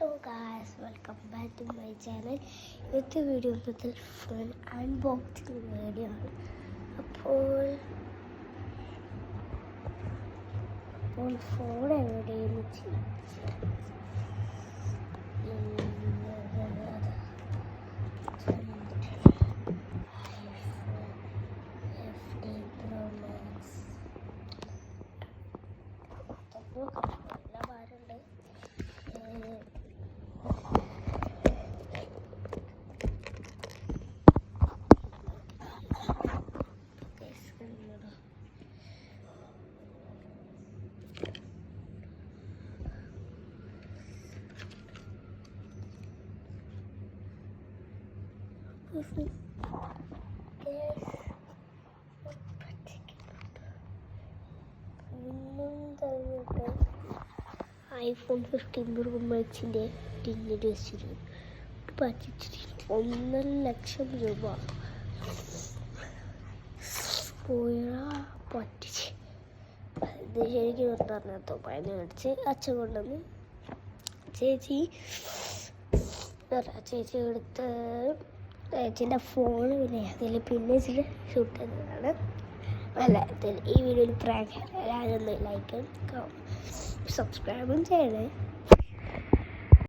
Hello guys, welcome back to my channel. ഇന്നത്തെ video മുതൽ phone unboxing video ആണ്. അപ്പോൾ ഫോൺ എവിടെയെന്ന് iPhone 15 Pro Maxിൻ്റെ ടിന്നിട്ട് വെച്ചിരുന്നു. പറ്റിച്ചിട്ട് 1.5 ലക്ഷം രൂപ പോയാ പറ്റിച്ച്. ഇത് ശരിക്കും പറഞ്ഞോ പതിനെ മേടിച്ച് അച്ഛൻ കൊണ്ടുവന്ന് ചേച്ചി എടുത്ത് ചേച്ചീൻ്റെ ഫോണ് പിന്നെ അതിൽ പിന്നെ വെച്ചിട്ട് ഷൂട്ട് ചെയ്തതാണ്. അല്ല ഈ വീഡിയോയിൽ പ്രാങ്ക് എല്ലാവരും ലൈക്കും സബ്സ്ക്രൈബും ചെയ്യണേ.